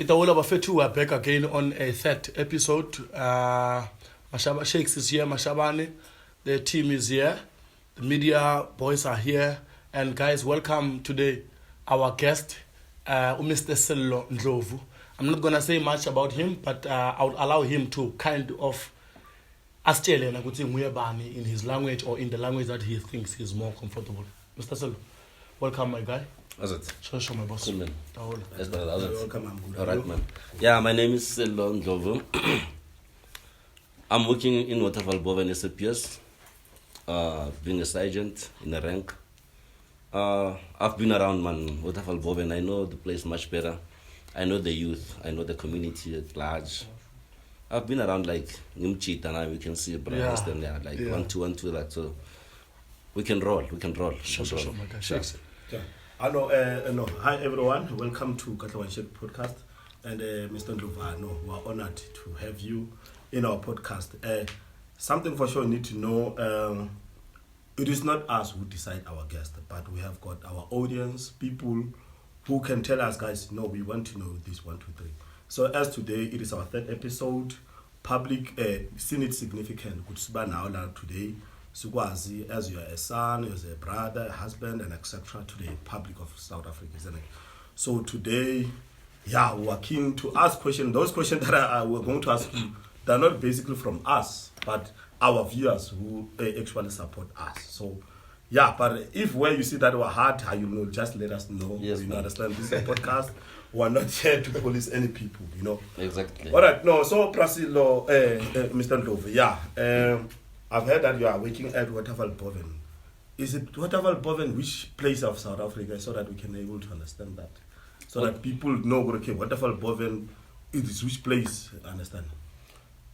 Itaola Bafetu, we're back again on a third episode. Mashaba Shakes is here, Mashabane. The team is here. The media boys are here. And guys, welcome today our guest, Mr. Sello Ndlovu. I'm not going to say much about him, but I would allow him to kind of ask in his language or in the language that he thinks is more comfortable. Mr. Sello, welcome, my guy. How's it? Show my boss. Cool, man. Yes, welcome, I'm good. All right, man. Yeah, my name is Sello Ndlovu. I'm working in Waterfall Boven SAPS, being a sergeant in the rank. I've been around, man, Waterfall Boven. I know the place much better. I know the youth. I know the community at large. I've been around like Nimchit and we can see brothers and they are like 1, 2, 1, 2, that. So we can roll. Sure, my guy. Sure. Yeah. Hello, hi everyone. Welcome to Katlawan Shek podcast. And Mr. Ndlovu, we are honored to have you in our podcast. Something for sure you need to know. It is not us who decide our guest, but we have got our audience, people who can tell us, guys, no, we want to know this 1, 2, 3. So as today, it is our third episode. Public, seen it significant. Good now today. Sukwazi, as you are a son, as a brother, a husband, and etc. to the public of South Africa, isn't it? So today, we are keen to ask questions. Those questions that we're going to ask you, they're not basically from us, but our viewers who actually support us. So, but if where you see that we're hard, you know, just let us know. Yes, you understand? This is a podcast. We're not here to police any people, you know. Exactly. All right. No. So, Prasilo, Mr. Ndlovu, I've heard that you are working at Waterfall Boven. Is it Waterfall Boven which place of South Africa so that we can be able to understand that? So that people know, okay, Waterfall Boven is which place, understand?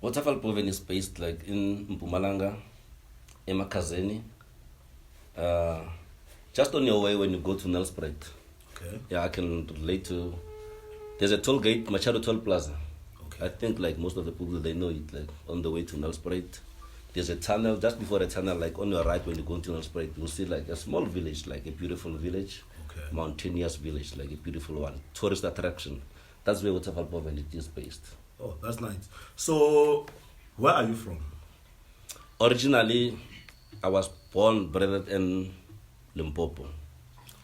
Waterfall Boven is based like in Mpumalanga, Emakazeni. Just on your way when you go to Nelspruit. Okay. Yeah, I can relate to. There's a toll gate, Machado Toll Plaza. Okay. I think like most of the people they know it, like on the way to Nelspruit. There's a tunnel, just before the tunnel, like on your right when you go into Nelspruit, you'll see like a small village, like a beautiful village, Okay. mountainous village, like a beautiful one, tourist attraction. That's where Waterfall Boven is based. Oh, that's nice. So, where are you from? Originally, I was born, bred in Limpopo,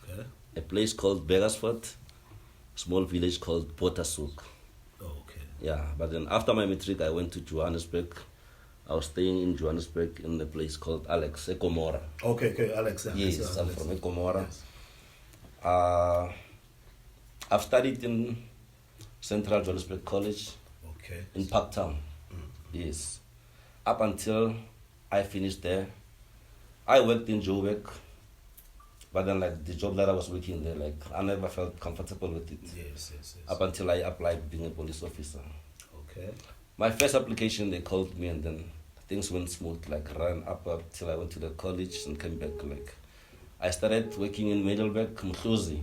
Okay. a place called Begersfort, small village called Potasuk. Oh, okay. Yeah, but then after my matric, I went to Johannesburg. I was staying in Johannesburg in a place called Alex, Ekomora. Okay, Alex. Yes, I'm Alex. from Ekomora. Yes. I've studied in Central Johannesburg College Okay. in Parktown. Yes. Up until I finished there, I worked in Joburg, but then like the job that I was working there, like I never felt comfortable with it. Yes. Up until I applied being a police officer. Okay. My first application, they called me and then things went smooth, like ran up till I went to the college and came back. Like I started working in Middelburg, Mhluzi.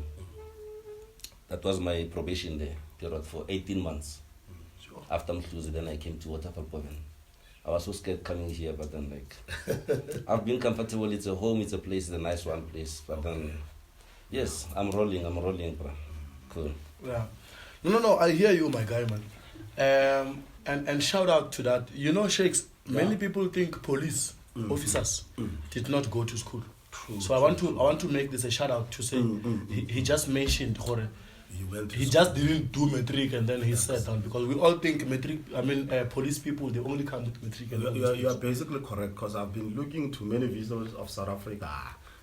That was my probation there, period for 18 months. Sure. After Mhluzi, then I came to Waterfall Boven. I was so scared coming here, but then like I've been comfortable. It's a home, it's a place, it's a nice one place. But then yes, I'm rolling, bro. Cool. Yeah. No, I hear you, my guy, man. And shout out to that. You know, Shakes, many people think police officers did not go to school. True, so I want to make this a shout out to say he just mentioned Hore. He just didn't do matric and then he sat down because we all think police people they only come with matric. And You are basically correct because I've been looking to many visitors of South Africa.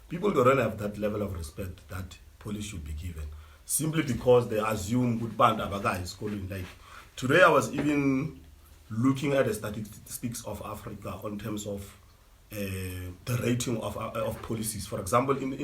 People don't have that level of respect that police should be given simply because they assume good band abaga is schooling. Like today, I was even looking at the statistics of Africa in terms of the rating of policies. For example, in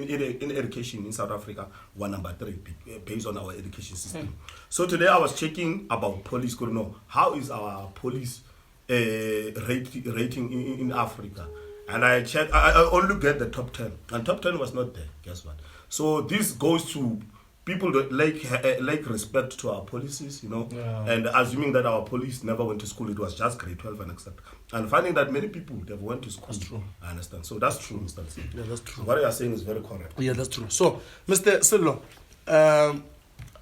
education in South Africa, we're number 3 based on our education system. So today, I was checking about police. Could know how is our police rating in Africa, and I checked. I only get the top 10, and top 10 was not there. Guess what? So this goes to people that like respect to our policies, you know, and assuming that our police never went to school, it was just grade 12 and etc. And finding that many people they've went to school. That's true. I understand. So that's true, Mr. Nsing. Yeah, that's true. What you are saying is very correct. Yeah, that's true. So, Mr. Sello,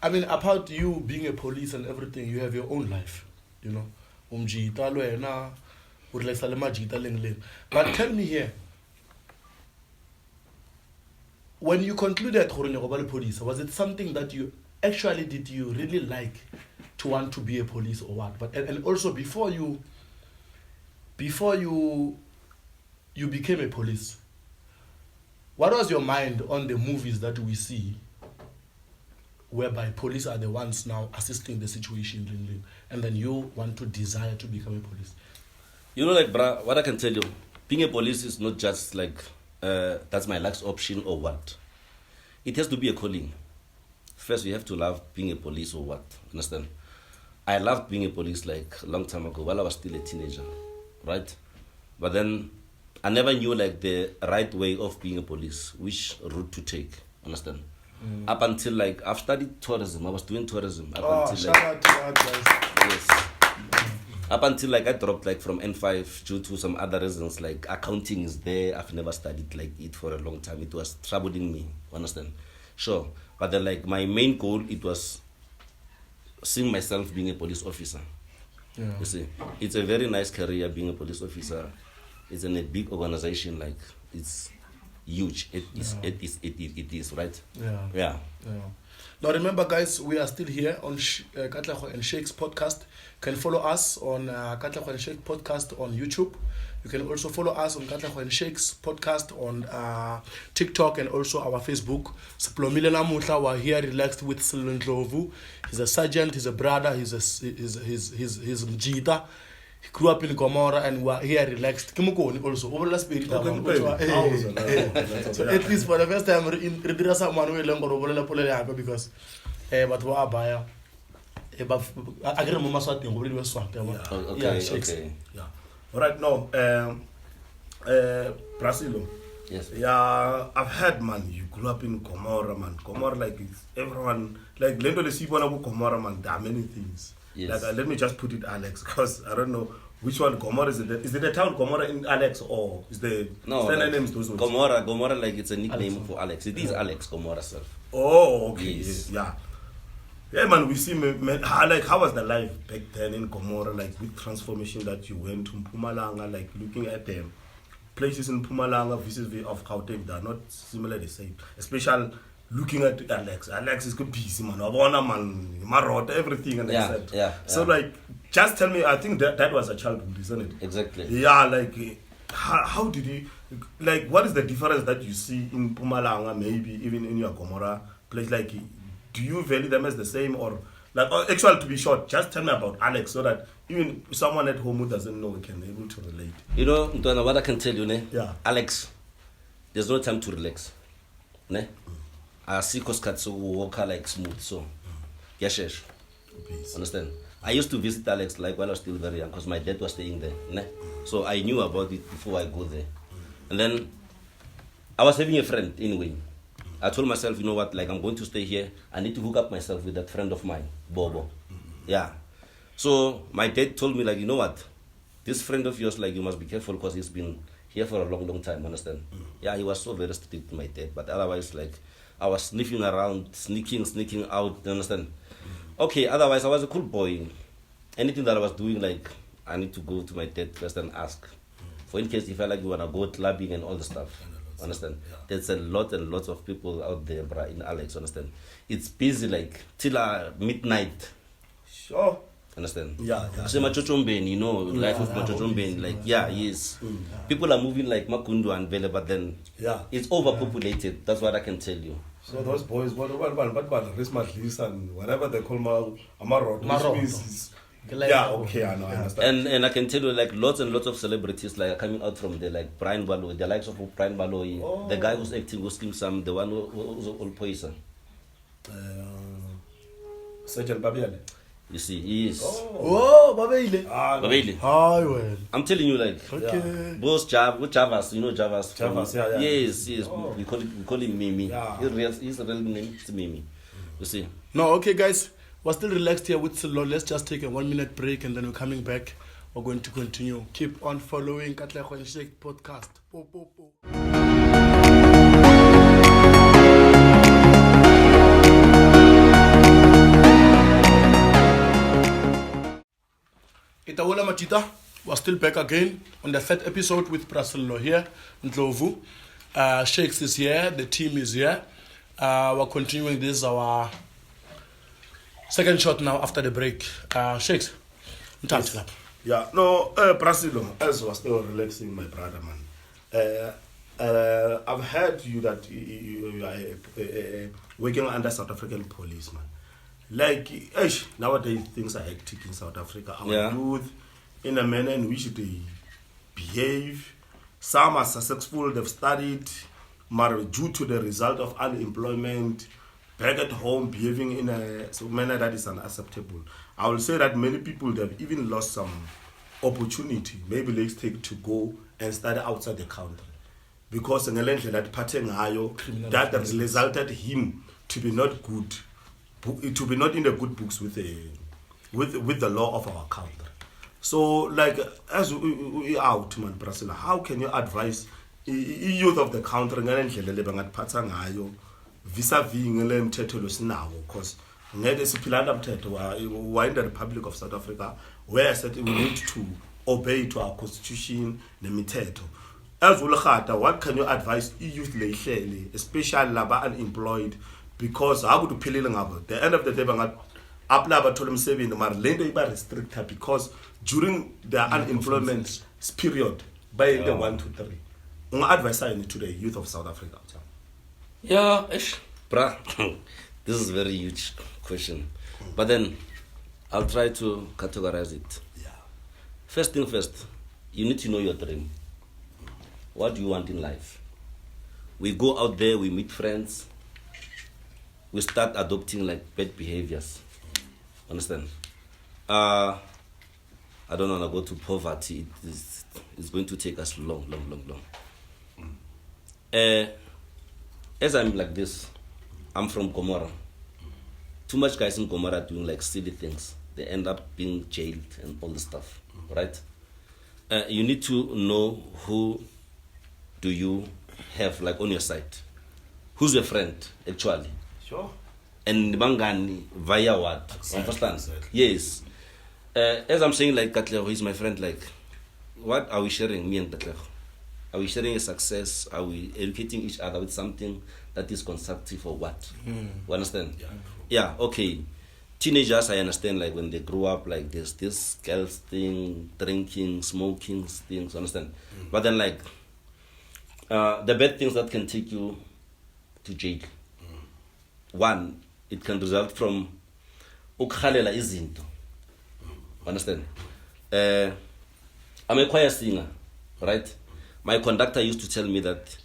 I mean, apart you being a police and everything, you have your own life, you know. But tell me here, when you concluded police, was it something that you actually did you really like to want to be a police or what? But and also before you became a police, what was your mind on the movies that we see whereby police are the ones now assisting the situation, and then you want to desire to become a police? You know, like, bruh, what I can tell you, being a police is not just like, that's my last option or what. It has to be a calling. First, you have to love being a police or what, understand? I loved being a police like a long time ago while I was still a teenager, right? But then I never knew like the right way of being a police, which route to take, understand? Up until like, I've studied tourism, I was doing tourism. Up until, shout out to that, guys. yes. Up until like I dropped like from N5 due to some other reasons, like accounting is there. I've never studied like it for a long time. It was troubling me, understand? Sure. But then like my main goal, it was seeing myself being a police officer. Yeah. You see, it's a very nice career being a police officer. It's in a big organization, like it's huge. It is, right? Yeah. Now remember, guys, we are still here on Katlego and Shakes podcast. You can follow us on Katlego and Shakes podcast on YouTube. You can also follow us on Katlego and Shakes podcast on TikTok and also our Facebook. Siplomile Namuhla, we're here relaxed with Silon Ndlovu. He's a sergeant, he's a brother, he's Mjita. He grew up in Gomora and we're here relaxed. Kimukoni also. Over last period. So at least for the first time, we someone who learned over because but we are buyer. But I get a mama swatting over the swat. Okay. Yeah. All right, now, Brasilo. Yes. Yeah, I've heard, man, you grew up in Gomora, man. Gomora, like, it's everyone, like, Lendo de Sibona Gomora, man, there are many things. Yes. Like, let me just put it Alex, because I don't know which one Gomora is it. Is it the town Gomora in Alex, or is the like, names those ones? Gomora, like, it's a nickname for Alex. It is Alex Gomora self. Oh, okay. Yes. Yeah. Yeah, man, we see, man, how was the life back then in Gomora, like, with transformation that you went to Mpumalanga, like, looking at them. Places in Mpumalanga vis-a-vis of Gauteng, they are not similar the same. Especially looking at Alex. Alex is good busy, man. Wabona, man, Marot, everything. And yeah. So, like, just tell me, I think that was a childhood, isn't it? Exactly. Yeah, like, how did you, like, what is the difference that you see in Mpumalanga, maybe even in your Gomora place? Like, do you value them as the same, or, like, actually, to be short, just tell me about Alex so that even someone at home who doesn't know can be able to relate. You know, Ntwana, what I can tell you, ne? Yeah. Alex, there's no time to relax. Ne? I see Koskatsu walk like smooth, so. Yes. Understand? I used to visit Alex like when I was still very young because my dad was staying there. Ne? So I knew about it before I go there. And then I was having a friend anyway. I told myself, you know what, like I'm going to stay here. I need to hook up myself with that friend of mine, Bobo. Yeah. So my dad told me, like, you know what, this friend of yours, like, you must be careful because he's been here for a long time, understand? Yeah, he was so very strict, my dad. But otherwise, like, I was sniffing around, sneaking out, you understand? Okay, otherwise, I was a cool boy. Anything that I was doing, like, I need to go to my dad first and ask. For in case if I like you want to go clubbing and all the stuff. Understand? Yeah. There's a lot and lots of people out there, bruh, in Alex, understand? It's busy, like, till midnight. Sure. Understand? Yeah. So Machochombeni, you know, life of Machochombeni, like, yes. People are moving like Makundu and Vele, but then it's overpopulated. That's what I can tell you. So those boys, what and whatever they call Amarot, which means yeah, okay, I know, I understand. And I can tell you, like, lots and lots of celebrities like are coming out from there, like Brian Baloyi, the likes of Brian Baloyi, the guy who's acting with Kim Sam, the one who's all poison. Sergeant Babiale. You see, he is. Babeile. Babeile. Hi, well. I'm telling you, like, both Javas, you know Javas. Javas, yeah. Yes. We call him Mimi. Yeah. His real name is Mimi. You see. No, okay, guys. We're still relaxed here with Silo. Let's just take a 1 minute break and then we're coming back. We're going to continue. Keep on following Katlego and Shake podcast. Itaola Matita was still back again on the third episode with Prasillo here, Ndlovu. Shakes is here, the team is here. We're continuing this, our second shot now after the break. Shakes, Yes. Yeah, no, Prasilo, as was still relaxing, my brother, man. I've heard you that you are working under South African police, man. Like, nowadays things are hectic in South Africa. Our youth, in a manner in which they behave, some are successful, they've studied, but due to the result of unemployment, back at home behaving in a manner that is unacceptable. I will say that many people have even lost some opportunity, maybe let's take to go and study outside the country. Because that has resulted him to be not good, to be not in the good books with the law of our country. So, like, as we out, man, Brazil, how can you advise youth of the country vis-a-vis mthetho losinawo? Because we're in the Republic of South Africa, where I said we need to obey to our constitution, the mithetho. As what can you advise youth, especially labor unemployed? Because I would appeal at the end of the day, apply told him saving the man restricted because during the unemployment period by the 1 to 3. Advice I need to the youth of South Africa. Yeah, bruh, this is a very huge question. But then I'll try to categorize it. Yeah. First thing first, you need to know your dream. What do you want in life? We go out there, we meet friends, we start adopting like bad behaviors. Understand? I don't want to go to poverty. It's going to take us long. As I'm like this, I'm from Gomora. Too much guys in Gomora are doing like silly things. They end up being jailed and all this stuff, right? You need to know who do you have like on your side. Who's your friend actually? Sure. And Bangani via what? Understand? Exactly. Yes. As I'm saying, like Katlego is my friend. Like, what are we sharing? Me and Katlego. Are we sharing a success? Are we educating each other with something that is constructive or what? You understand? Yeah. Yeah. Okay. Teenagers, I understand. Like when they grow up, like there's this girls thing, drinking, smoking things. Understand? But then, like the bad things that can take you to jail. One, it can result from ukhalela izinto. Understand? I'm a choir singer, right? My conductor used to tell me that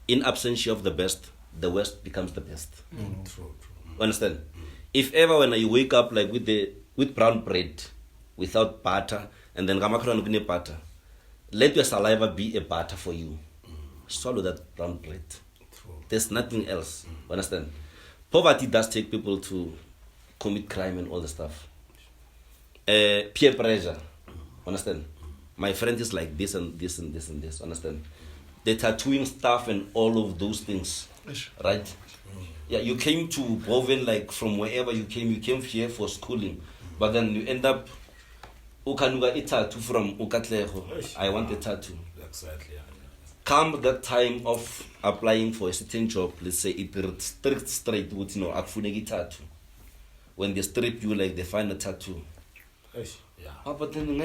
in absentia of the best, the worst becomes the best. True. Understand? If ever when you wake up like with brown bread, without butter, and then gamakron butter, let your saliva be a butter for you. Swallow that brown bread. True. There's nothing else. Understand? Poverty does take people to commit crime and all the stuff. Peer pressure. Understand? My friend is like this and this and this and this. Understand? The tattooing stuff and all of those things. Right? Yeah, you came to Boven like from wherever you came here for schooling. But then you end up ukanuga a tattoo from Ukatleho. I want a tattoo. Exactly. Yeah. Come that time of applying for a certain job, let's say it strict straight with akufuneki tattoo. When they strip you, like they find a tattoo. Yeah. But then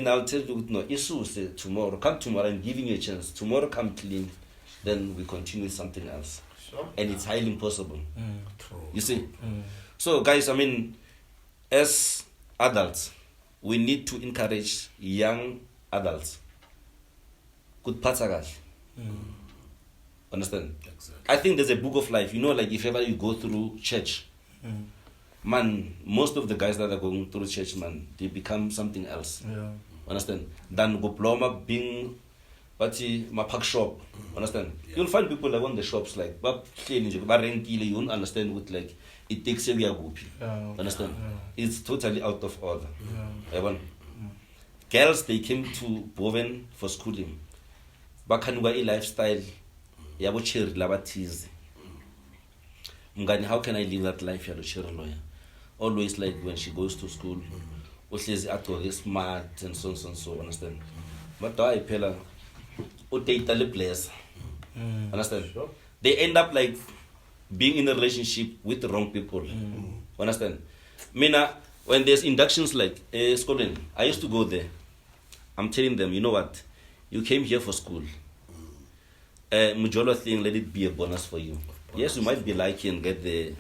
I'll tell you no, say tomorrow. Come tomorrow, I'm giving you a chance. Tomorrow come clean, then we continue with something else. Sure. And it's highly impossible. True. You see? So guys, I mean, as adults, we need to encourage young adults. Good patsagal. Understand? Exactly. I think there's a book of life. You know, like if ever you go through church, man, most of the guys that are going through church, man, they become something else. Yeah. Understand? Than Goploma being my pack shop. Understand? Yeah. You'll find people like on the shops like you won't understand what like it takes a guppy. Understand? It's totally out of order. Girls, they came to Boven for schooling. Bakanuga a lifestyle. Yabuchiri labatizi. Mgani, how can I live that life? Lawyer. Always like when she goes to school, uhlezi agcoke smart and so and so, understand? But I phela utata le bless. Understand? Sure. They end up like being in a relationship with the wrong people. Understand? Mina, when there's inductions like schooling, I used to go there. I'm telling them, you know what? You came here for school. Mujolo thing, let it be a bonus for you. Yes, you might be lucky and get the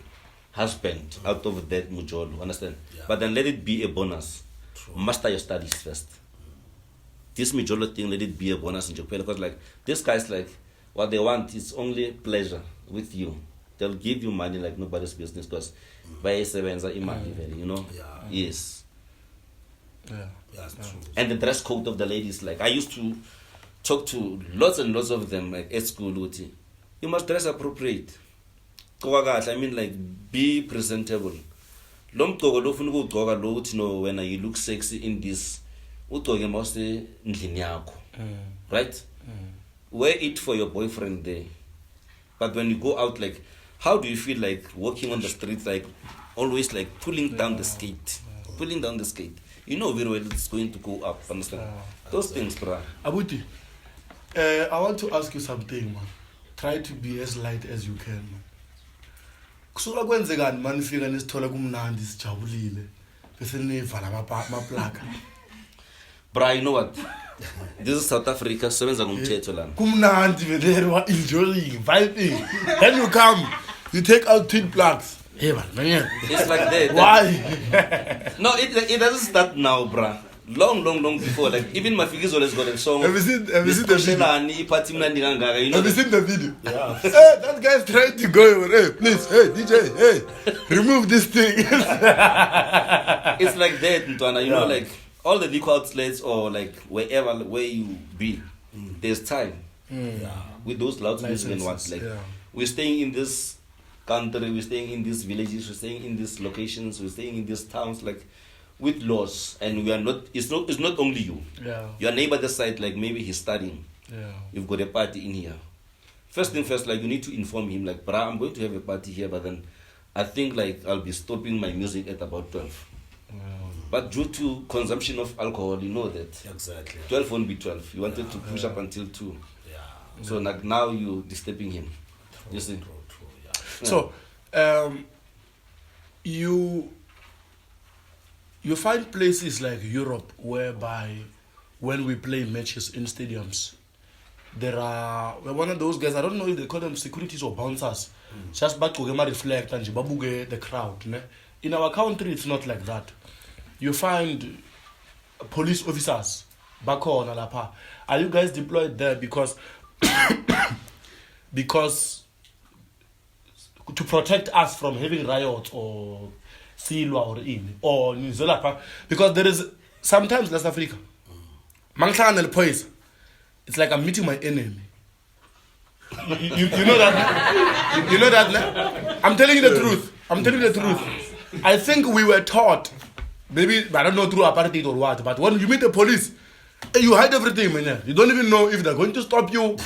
husband out of that Mujolo, understand? Yeah. But then let it be a bonus. True. Master your studies first. This Mujolo thing, let it be a bonus in Japan. Because like, these guys like, what they want is only pleasure with you. They'll give you money like nobody's business because by sevenza imali, you know? Yeah. Yes. Yeah. Yeah, it's true. And the dress code of the ladies, like I used to talk to lots and lots of them like at school, Uti. You must dress appropriate. I mean like be presentable. Lom togo lo funu go goga lo uti no when you look sexy in this utoge mostly ndlini yakho. Right? Wear it for your boyfriend there. But when you go out, like, how do you feel like walking on the streets, like, always like pulling down the skate? Pulling down the skate. You know very well it's going to go up, understand? Those things, bruh. Abuti, I want to ask you something, man. Try to be as light as you can, man. Kusuka kwenzekani man nifika nisithola kumnandi sijabulile bese nivala amaplaka. Bruh, you know what? This is South Africa, sebenza ngomthetho lana. Kumnandi there we are enjoying, vibing. Then you come, you take out twin plugs. Hey man, It's like that. Why? No, it doesn't start now, bruh. Long before. Like, even my figures always got a song. Have you seen the video? Have you seen the video? Yeah. Hey, that guy's trying to go. Hey, please, hey, DJ, hey, remove this thing. It's like that, Ntwana. You know, like, all the liquor outlets or like where you be, there's time. Yeah. With those loud music and what, Licenses, like, yeah. we're staying in this country, we're staying in these villages, we're staying in these locations, we're staying in these towns, like, with laws, and we are not. It's not only you. Yeah, Your neighbor the side, like maybe he's studying. yeah. You've got a party in here. First thing first, like you need to inform him, like, brah, I'm going to have a party here, but then I think like I'll be stopping my music at about 12. But due to consumption of alcohol, you know that Exactly. 12 won't be 12. You wanted to push up until 2. Yeah. So like now you're disturbing him. You see? True, yeah. So, you find places like Europe whereby when we play matches in stadiums, there are one of those guys, I don't know if they call them securities or bouncers, just back to reflect and babuge the crowd. Ne? In our country, it's not like that. You find police officers back on Alapa. Are you guys deployed there because to protect us from having riots or silwa or in or New Zealand? Because there is sometimes West Africa. Mangtana the police. It's like I'm meeting my enemy. You know that? You know that? Ne? I'm telling you the truth. I'm telling you the truth. I think we were taught, maybe, I don't know through apartheid or what, but when you meet the police, you hide everything, man. You don't even know if they're going to stop you,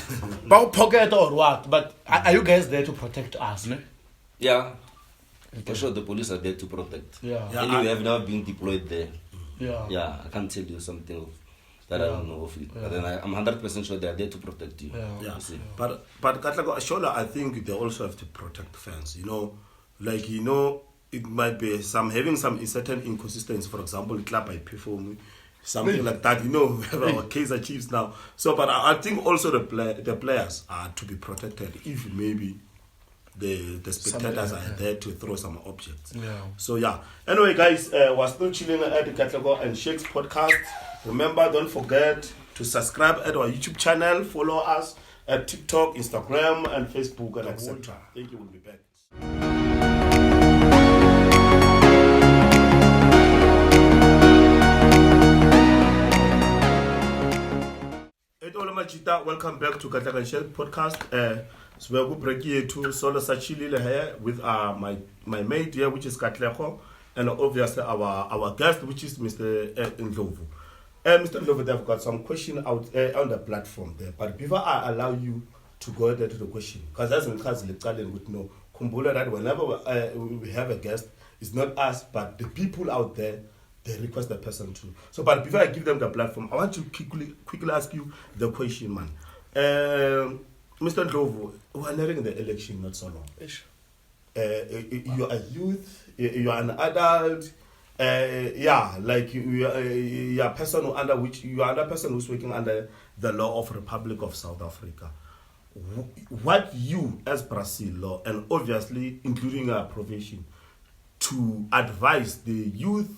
pocket or what. But are you guys there to protect us, ne? Yeah. For sure, the police are there to protect. Yeah. Yeah. Anyway, I've never been deployed there. Yeah. Yeah, I can't tell you something that I don't know of it. Yeah. But then I'm 100% sure they are there to protect you. Yeah. You see. But Katlego, Shola, I think they also have to protect fans. You know, like, you know, it might be having some certain inconsistency. For example, club I perform something like that. You know, we have our Kaizer Chiefs now. So, but I think also the players are to be protected if maybe the spectators are there to throw some objects. Yeah. So yeah. Anyway, guys, we're still chilling at the Katlego and Shakes podcast. Remember, don't forget to subscribe at our YouTube channel. Follow us at TikTok, Instagram, and Facebook, and etc. Thank you. We'll be back. Welcome back to Katlego and Shakes podcast. So we're going to break here to Solo Sachilile here with my mate here, which is Katlego, and obviously our guest, which is Mr. Ndlovu. Mr. Ndlovu, they've got some question out on the platform there. But before I allow you to go ahead to the question, because that's in case the would know, Kumbula, that whenever we have a guest, it's not us, but the people out there they request the person to. So, but before I give them the platform, I want to quickly ask you the question, man. Mr. Ndlovu, we are nearing the election not so long. You are a youth, you are an adult, like you are a person who's working under the law of Republic of South Africa. What you as Brazil law, and obviously including our profession, to advise the youth,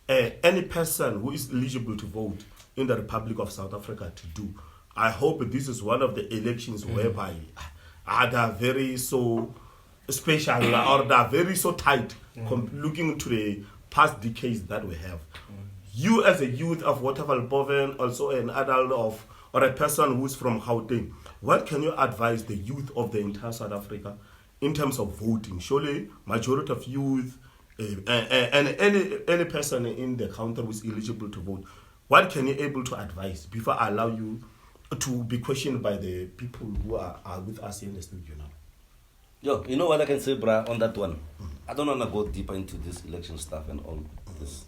any person who is eligible to vote in the Republic of South Africa to do. I hope this is one of the elections whereby they are very so special or they are very so tight looking to the past decades that we have. You as a youth of Waterval Boven, also an adult or a person who's from Gauteng, what can you advise the youth of the entire South Africa in terms of voting? Surely majority of youth and any person in the country who is eligible to vote, what can you able to advise before I allow you to be questioned by the people who are with us here in the studio now? Yo, you know what I can say, brah, on that one? I don't want to go deeper into this election stuff and all this.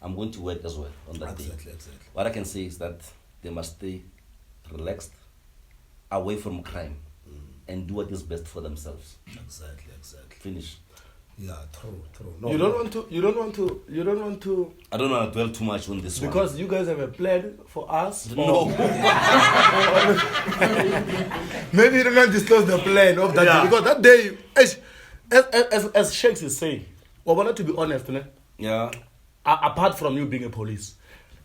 I'm going to work as well on that day. Exactly. What I can say is that they must stay relaxed, away from crime, and do what is best for themselves. Exactly. Finish. Yeah, true. No, You don't want to. I don't want to dwell too much on this one. Because you guys have a plan for us. No. Maybe you don't want to disclose the plan of that day. Because that day, as Shakes is saying, we want to be honest, né? Yeah. Apart from you being a police,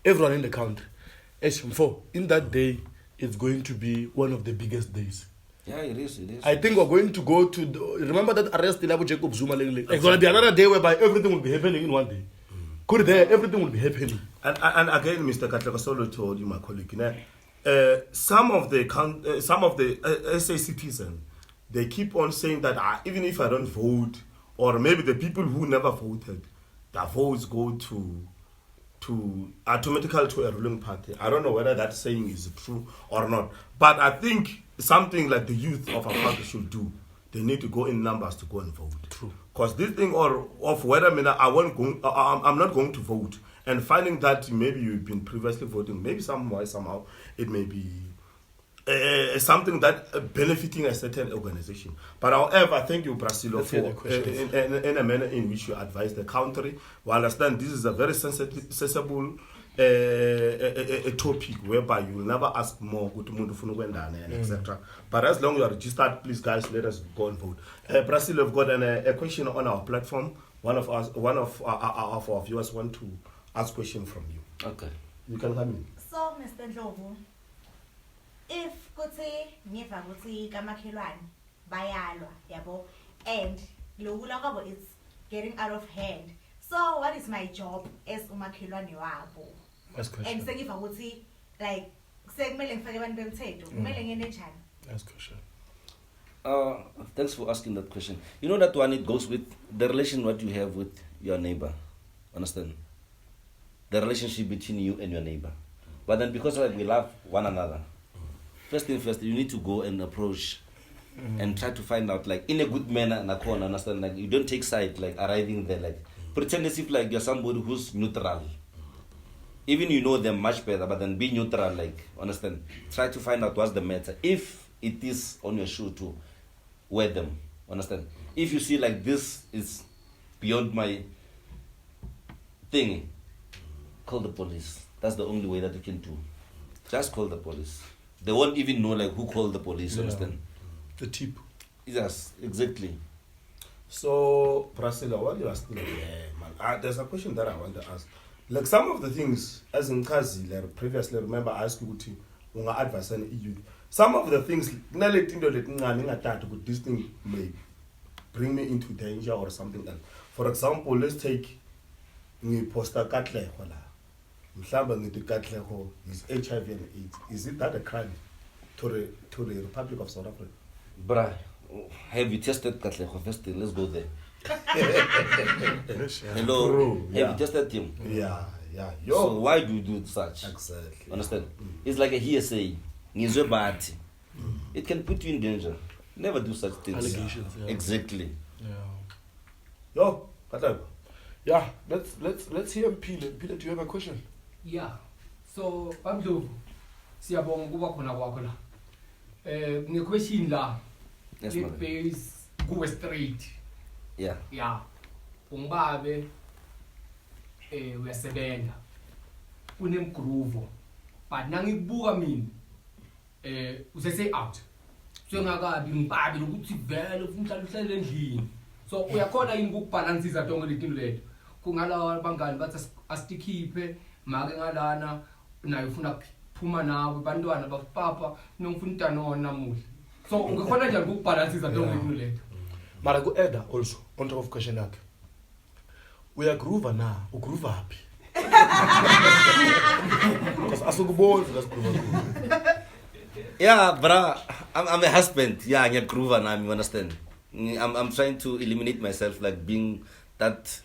everyone in the country, in that day, it's going to be one of the biggest days. Yeah, it is. I think we're going to go to remember that arrest in Abu Jacob Zuma. It's going to be another day whereby everything will be happening in one day. Everything will be happening. And again, Mr. Katlakasolo told you, my colleague, some of the SA citizens, they keep on saying that even if I don't vote, or maybe the people who never voted, their votes go to automatically to a ruling party. I don't know whether that saying is true or not, but I think something like the youth of our country should do. They need to go in numbers to go and vote. True. Because this thing of whether I'm not going to vote, and finding that maybe you've been previously voting, maybe somehow it may be something that benefiting a certain organization. But however, thank you, Brasilo, for in a manner in which you advise the country. We understand this is a very sensible a topic whereby you will never ask more, etc. But as long as you are registered, please guys, let us go and vote. Brasilo, we've got a question on our platform. One of our viewers want to ask question from you. Okay. You can come in. So, Mr. Ndlovu, if kuthi ngiva kuthi kamakhelwane bayalwa yabo and lokula kwabo is getting out of hand, so what is my job as umakhelwane wabo? That's question. And sengiva kuthi like sekumele ngifake abantu bemthetho kumele ngene njani? That's question. Thanks for asking that question. You know that one, it goes with the relation what you have with your neighbor. Understand? The relationship between you and your neighbor. But then because we love one another, first thing first, you need to go and approach and try to find out, like, in a good manner, understand? Like, you don't take side, like, arriving there, like, pretend as if, like, you're somebody who's neutral. Even you know them much better, but then be neutral, like, understand? Try to find out what's the matter. If it is on your shoe to wear them, understand? If you see, like, this is beyond my thing, call the police. That's the only way that you can do. Just call the police. They won't even know, like, who called the police, understand? The tip. Yes, exactly. So, Brasila, while you are still there, man, there's a question that I want to ask. Like some of the things, as in Kazi, like previously, remember I asked you to advise on EU. Some of the things, this thing may bring me into danger or something else. For example, let's take poster Katlego. Is HIV and AIDS. Is it that a crime to the Republic of South Africa? Bruh, have you tested Katlego first? Let's go there. Hello, True, have yeah. you tested him? Yeah. So why do you do such? Exactly. Understand? It's like a hearsay. It can put you in danger. Never do such things. Allegations, yeah. Exactly. Yeah. Yo, Katlego. Yeah, let's hear Mpile. Mpile, do you have a question? Yeah. So, Bandlovu, siyabonga ukuba khona kwakho la. Nge-question la. Yes, It mother. pays kuwe straight. Yeah. Yeah. Ungibabe uyasebenza. Unemgroove. But nangikubuka mina usese out. So ngakabi ngibabe ukuthi vele ufuna uhlale endlini. So uyakhona yini ukubalansisa tonke letinto leto. Kungala bangani bathi asitikhiphe make ngalana nayo ufuna kuphuma nawe bantwana bapapa nongifuna utanona namuhla. So ungakhona njani ukubalansisa tonke letinto leto. Mara ku-eda also on top of question yakhe uyagroova na ugroova happy because asukuboni lasgroova. Yeah, bruh, I'm a husband. Yeah, I'm a groover now, you understand? I'm trying to eliminate myself, like being that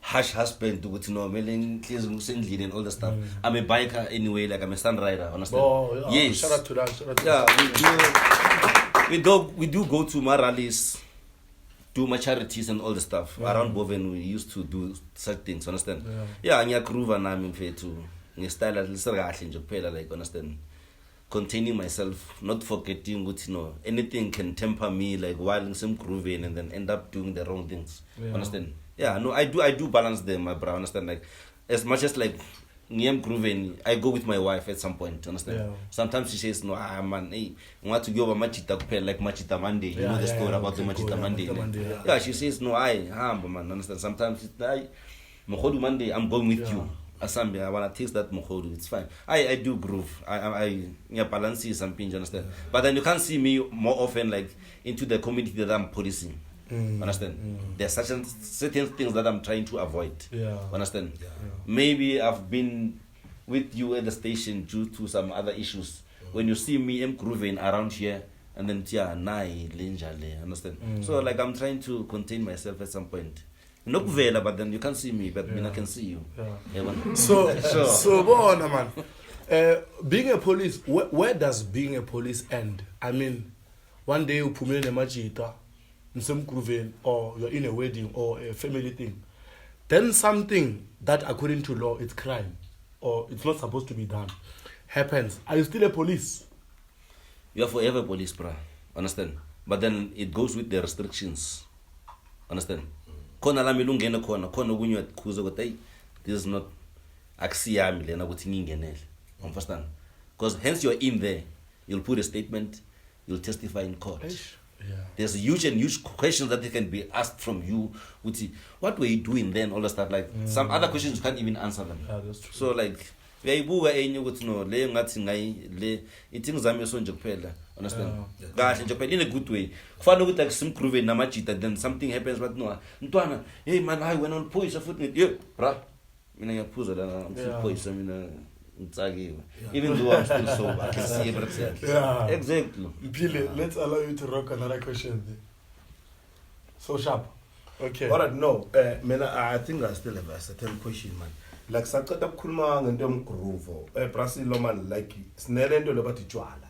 harsh husband to and all the stuff. I'm a biker anyway, like I'm a sun rider, understand? Oh, yeah. Yes. Shout out to that. Shout out to Yeah, that. we do go to my rallies, do my charities and all the stuff. Around Boven, we used to do such things, understand? Yeah, I'm a groover now, I'm fair to style like, understand? Containing myself, not forgetting what anything can temper me, like while in some grooving and then end up doing the wrong things. Understand? Yeah, no, I do balance them, my bro. Understand? Like as much as like me I'm grooving, I go with my wife at some point. Understand? Yeah. Sometimes she says, "No, man, hey, I want to go over Machita Kupel like Machita Monday." You know the story about the Machita Monday. Yeah, she says, "No, man, understand?" Sometimes Mohodu Monday, I'm going with you. Asambe, I wanna taste that mohodu. It's fine. I do groove. I balance something. You understand? But then you can't see me more often like into the community that I'm policing. Understand? There's certain things that I'm trying to avoid. Understand? Maybe I've been with you at the station due to some other issues. When you see me, I'm grooving around here, and then understand? So like I'm trying to contain myself at some point. Not vela, but then you can't see me, but I can see you. So bona man. Being a police, where does being a police end? I mean, one day you put me in a majita, in some grooving, or you're in a wedding or a family thing. Then something that according to law it's crime or it's not supposed to be done happens. Are you still a police? You are forever police, bruh. Understand? But then it goes with the restrictions. Understand? Kona la milungena kona kunyo kuza ukuthi this is not axiami lena ukuthi ngingenele. Understand? Because hence you're in there, you'll put a statement, you'll testify in court. There's huge questions that they can be asked from you. What were you doing then? All the stuff like some other questions you can't even answer them. Yeah, that's true. So like uyayibuka enye ukuthi no le ngathi le ithings zami yesonje kuphela. Understand? Kahle nje kuphela in a good way. Kufanele ukuthi like simgroove namajita then something happens but no ntwana hey man I went on poise footnet yeah bra mina ngiyaphuza la I'm still poise mina ngitsakiwe even though I'm still sober I can see everything. Yeah. Exactly. Mpile, let's allow you to rock another question there. So sharp. Okay. Alright, no. I think I still have a certain question, man. Like sacada kulma ngento yomgroove. Brazil man like sinelento lobathi tshwala.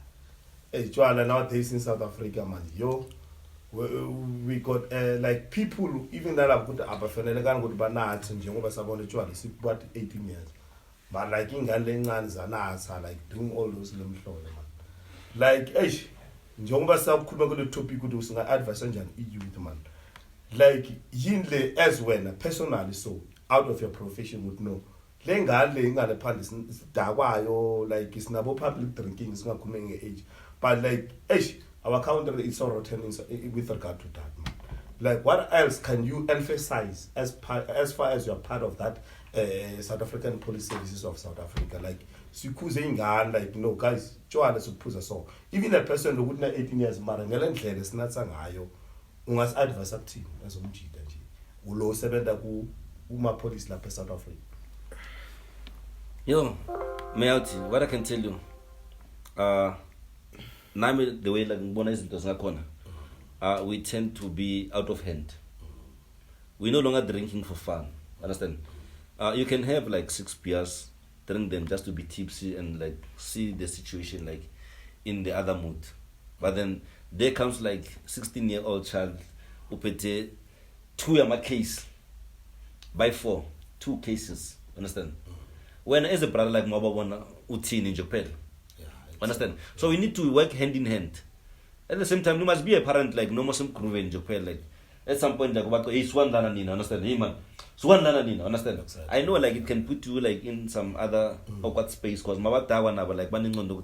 Tshwala nowadays in South Africa man. We got like people even that have got abafanele kana ukuthi banathi njengoba sabona tshwala sibathi 18 years. But like ingane encane zanatha like doing all those lemhlolo man. Like njengoba sakhuluma kule topic ukuthi usinga advise kanjani youth man. Like yindle as wena personally so out of your profession would know lengale ingale phandle sidakwayo like isinabo public drinking singakhuluma ngeage but like our country is so rotten with regard to that man. Like what else can you emphasize as far as you're part of that South African Police Services of South Africa like sikhuze ingane like no guys tshwala siphuza so even a person ukuthi na 18 years mara ngelendlela sinatsa ngayo ungas advise akuthini azomjida nje ulo sebenza ku uma police lapha South Africa. Yo, Mayauti, what I can tell you, nami the way like ngibona izinto zingakhona, we tend to be out of hand. We no longer drinking for fun. Understand? You can have like 6 beers, drink them just to be tipsy and like see the situation like in the other mood. But then there comes like 16-year-old child upete 2 yama case. by 4, 2 cases. Understand? When as a brother like Mababona, Utin in Japan. Understand? So we need to work hand in hand. At the same time, you must be a parent like no Muslim Kruve in Japan. Like at some point, like about Swan Dananina, understand? Hey man, Swan Dananina, understand? I know like it can put you like in some other awkward space because Mabata one like banning on the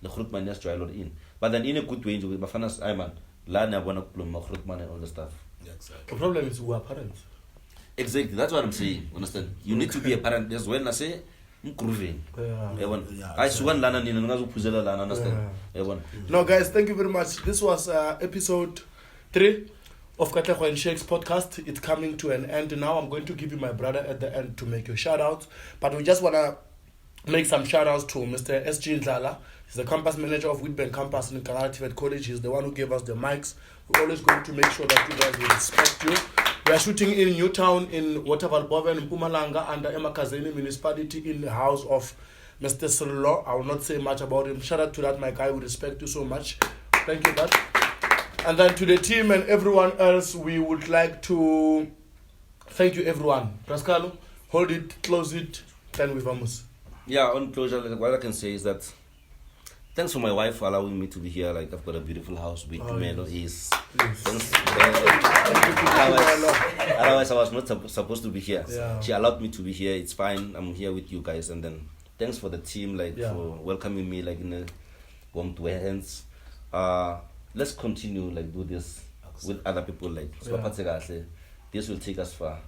Khurutman just try in. But then in a good way, with Bafanas Ayman, Lana Wanapulum, Khurutman and all the stuff. The problem is we are parents. Exactly, that's what I'm saying. Understand? You need to be a parent as well. I say, Mkruve. I swan Lana Nina, Puzella Lana, understand? No, guys, thank you very much. This was episode 3 of Katlego and Shakes podcast. It's coming to an end now. I'm going to give you my brother at the end to make your shout outs. But we just want to make some shout outs to Mr. S.G. Ndlala. He's the campus manager of Witbank campus in Kangalativet College. He's the one who gave us the mics. We're always going to make sure that you guys will respect you. We are shooting in Newtown in Waterval Boven in Mpumalanga under Emakazeni municipality in the house of Mr. Sirlo. I will not say much about him. Shout out to that, my guy. We respect you so much. Thank you, that. And then to the team and everyone else, we would like to thank you, everyone. Pascalo, hold it, close it, then we vamos. Yeah, on closure, like, what I can say is that thanks for my wife for allowing me to be here. Like I've got a beautiful house with Melo. Yes. Thanks. Otherwise, I was not supposed to be here. Yeah. She allowed me to be here. It's fine. I'm here with you guys. And then thanks for the team, like for welcoming me, like in a warm hands. Let's continue, like do this with other people. Like this will take us far.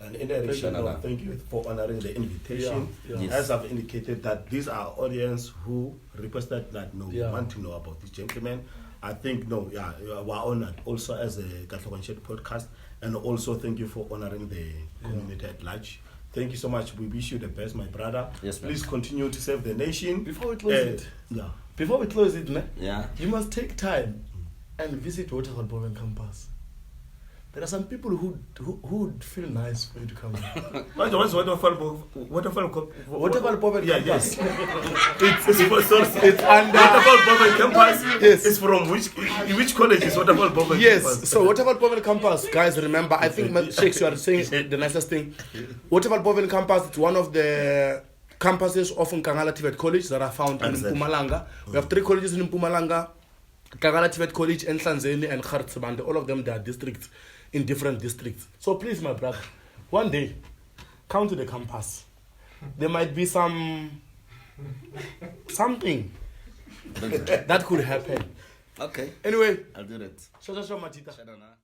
And in addition, thank you for honoring the invitation. Yes. As I've indicated that these are audience who requested that we want to know about this gentleman. I think we're honored also as a Katlego Shed podcast, and also thank you for honoring the community at large. Thank you so much. We wish you the best, my brother. Yes, please continue to serve the nation. Before we close you must take time and visit Waterval Boven campus. There are some people who would feel nice for you to come. What's Waterval Boven campus? It's under Waterval Boven campus. Yes. It's from which college is Waterval Boven campus? Yes, so Waterval Boven campus, guys, remember, I think Shakes, you are saying the nicest thing. Waterval Boven campus, it's one of the campuses of Kangalativet College that are found in Mpumalanga. We have 3 colleges in Mpumalanga: Kangalativet College, Nhlanzeni, and Khartsebande. All of them, they are districts in different districts. So please, my brother, one day, come to the campus. There might be something that could happen. Okay. Anyway, I'll do that. Shasha Matita. Shadana.